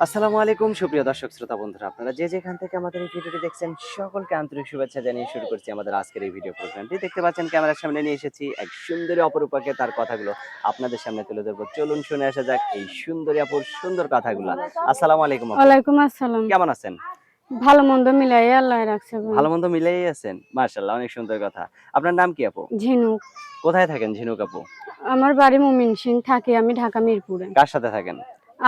আসসালামু আলাইকুম সুপ্রিয় দর্শক শ্রোতা বন্ধুরা, আপনারা যে যেখান থেকে আমাদের এই ভিডিওটি দেখছেন সকলকে আন্তরিক শুভেচ্ছা জানিয়ে শুরু করছি আমাদের আজকের এই ভিডিও প্রোগ্রামটি। দেখতে পাচ্ছেন ক্যামেরার সামনে নিয়ে এসেছি এক সুন্দরী অপরূপাকে, তার কথাগুলো আপনাদের সামনে তুলে ধরবো। চলুন শুনে আসা যাক এই সুন্দরী আপুর সুন্দর কথাগুলো। আসসালামু আলাইকুম আপু, ওয়ালাইকুম আসসালাম। কেমন আছেন? ভালো মন্দ মিলাই আল্লাহ রাখছে ভাই। ভালো মন্দ মিলেই আছেন, মাশাআল্লাহ, অনেক সুন্দর কথা। আপনার নাম কি আপু? ঝিনুক। কোথায় থাকেন ঝিনুক আপু? আমার বাড়ি ময়মনসিংহ, থাকি আমি ঢাকা মিরপুরে। কার সাথে থাকেন?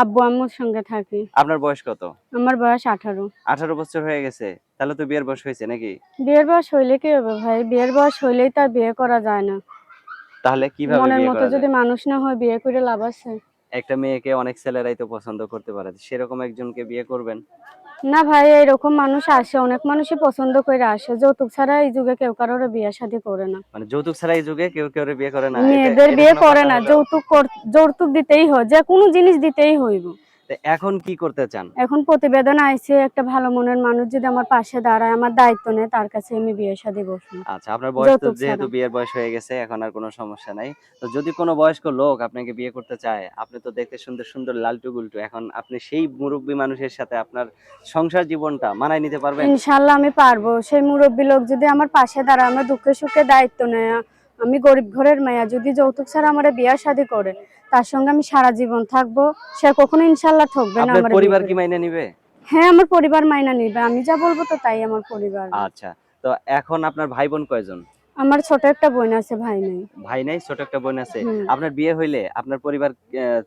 আব্বু আম্মুর সঙ্গে থাকি। আপনার বয়স কত? আমার বয়স 18। 18 বছর হয়ে গেছে? তাহলে তো বিয়ের বয়স হয়েছে নাকি? বিয়ের বয়স হইলে কি হবে ভাই? বিয়ের বয়স হইলেই তো আর বিয়ে করা যায় না। তাহলে কিভাবে মনের বিয়ে মতো করা যদি যায়? মানুষ না হয় বিয়ে করে লাভ আছে? একটা মেয়েকে অনেক ছেলেরাই তো পছন্দ করতে পারে, সেরকম একজনকে বিয়ে করবেন? না ভাই, এরকম মানুষ আসে, অনেক মানুষই পছন্দ করে আসে। যৌতুক ছাড়া এই যুগে কেউ কারোর বিয়ে শাদী করে না। মানে যৌতুক ছাড়া এই যুগে কেউ কেউ বিয়ে করে না, এটা মেয়েদের এটা বিয়ে কোনো করে কথা না, হলো? যৌতুক দিতেই হয়, যে কোনো জিনিস দিতেই হইব। তো এখন কি করতে চান? এখন প্রতিবেদন আইছে, একটা ভালো মনের মানুষ যদি আমার পাশে দাঁড়ায়, আমার দায়িত্ব নেয়, তার কাছে আমি বিয়ে শাদী বসবো, আচ্ছা, আপনার বয়স তো যৌতুক যেহেতু ছাড়া। বিয়ের বয়স হয়ে গেছে, এখন আর কোনো সমস্যা নাই। তো যদি কোনো বয়স্ক লোক আপনাকে বিয়ে করতে চায়, আপনি তো দেখতে সুন্দর সুন্দর লালটু গুলটু, এখন আপনি সেই মুরব্বী মানুষের সাথে আপনার সংসার জীবনটা মানায় নিতে পারবেন? ইনশাল্লাহ আমি পারবো। সেই মুরব্বী লোক যদি আমার পাশে দাঁড়ায়, আমার দুঃখে সুখে দায়িত্ব নেয়, আমি গরিব ঘরের মেয়া, যদি যৌতুক ছাড়া আমার বিয়ে শাদী করে, তার সঙ্গে আমি সারা জীবন থাকবো। সে কখনো ইনশাল্লাহ ঠকবে না আপনার আমার বিয়ে পরিবার কি করে। মাইনে নিবে? হ্যাঁ, আমার পরিবার মাইনা নিবে, আমি যা বলবো তো তাই আমার পরিবার। আচ্ছা, তো এখন আপনার ভাই বোন কয়জন? আমার ছোট একটা বোন আছে, ভাই নেই। ভাই নাই, ছোট একটা বোন আছে। হুম। আপনার বিয়ে হইলে আপনার পরিবার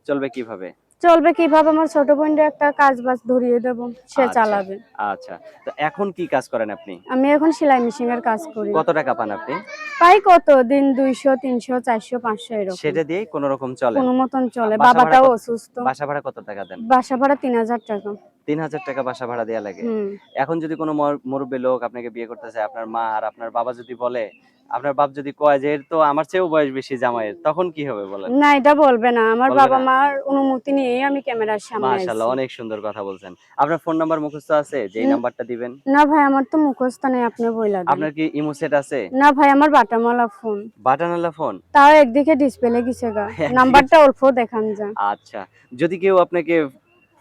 চলবে কিভাবে? চলবে কিভাবে? আমার ছোট বোনটা একটা কাজ বাজ ধরিয়ে দেবো, সে আচ্ছা, চালাবে। আচ্ছা। তো এখন কি কাজ করেন আপনি? আমি এখন সেলাই মেশিনের কাজ করি। কত টাকা পান আপনি? পাই কত দিন? 200, 300, 400, 500 এরকম। সেটা দিয়েই কোন রকম চলেন। কোনো মতন চলে। বাসা ভাড়া বাবাটাও কত? অসুস্থ। বাসা ভাড়া কত টাকা দেন? বাসা ভাড়া 3000 টাকা। ৩,০০০ টাকা বাসা ভাড়া দেয়া লাগে। হুম। এখন যদি কোনো মুরুব্বি লোক আপনাকে বিয়ে করতে চায়, আপনার মা আর আপনার বাবা যদি বলে, আপনার বাপ যদি কয় যে এর তো আমার চেয়েও বয়স বেশি জামাইয়ের, তখন কি হবে বলেন? না, এটা বলবে না। আমার বলবে বাবা না? মার অনুমতি নিয়েই আমি ক্যামেরার সামনে মাশাআল্লাহ, আইছি। অনেক সুন্দর কথা বলছেন। আপনার ফোন নাম্বার মুখস্থ আছে যেই উম, নাম্বারটা দিবেন? না ভাই, আমার তো মুখস্থ নেই, আপনি বইলা দেন। আপনার কি ইমো সেট আছে? না ভাই, আমার বাটামালা ফোন। বাটনওয়ালা ফোন? তাও একদিকে ডিসপ্লে গেছে গা। একদিকে। নাম্বারটা অল্প দেখান যায়। আচ্ছা, যদি কেউ আপনাকে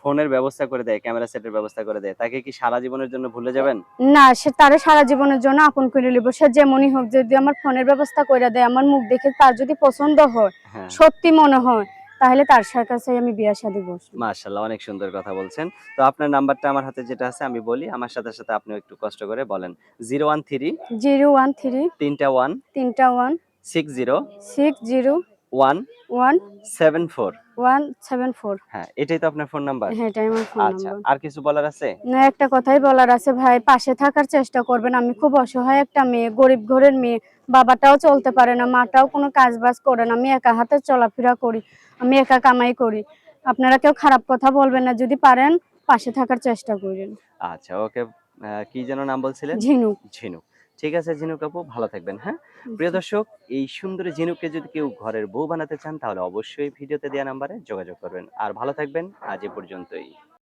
ফোনের ব্যবস্থা করে দেয়, ক্যামেরা সেটের ব্যবস্থা করে দেয়, তাকে কি সারা জীবনের জন্য ভুলে যাবেন? না, সে তারে সারা জীবনের জন্য আপন করে নিব। সে যেমনই হোক, যদি আমার ফোনের ব্যবস্থা করে দেয়, আমার মুখ দেখে তার যদি পছন্দ হয়, হ্যাঁ। সত্যি মনে হয়, তাহলে তার কাছে আমি বিয়ে শাদী বসবো। মাশাআল্লাহ, অনেক সুন্দর কথা বলছেন। তো আপনার নাম্বারটা আমার হাতে যেটা আছে আমি বলি, আমার সাথে সাথে আপনিও একটু কষ্ট করে বলেন। 013 013 3টা 1 3টা 1 60 60 174। 174। হ্যাঁ, এটাই তো আপনার ফোন নাম্বার? হ্যাঁ, এটাই আমার ফোন আচ্ছা, নাম্বার। আর কিছু বলার আছে? না, একটা কথাই বলার আছে ভাই, পাশে থাকার চেষ্টা করবেন। আমি খুব অসহায় একটা মেয়ে, গরিব ঘরের মেয়ে। বাবাটাও চলতে পারে না, মাটাও কোনো কাজ বাজ করে না, আমি একা হাতে চলাফেরা করি, আমি একা কামাই করি। আপনারা কেউ খারাপ কথা বলবেন না, যদি পারেন পাশে থাকার চেষ্টা করেন। আচ্ছা, ওকে। কি যেন নাম বলছিলেন? ঝিনুক। ঝিনুক। ঠিক আছে ঝিনুক আপু, ভালো থাকবেন, হ্যাঁ? প্রিয় দর্শক, এই সুন্দরী ঝিনুককে যদি কেউ ঘরের বউ বানাতে চান, তাহলে অবশ্যই ভিডিওতে দেয়া নাম্বারে যোগাযোগ করবেন। আর ভালো থাকবেন, আজ এ পর্যন্তই।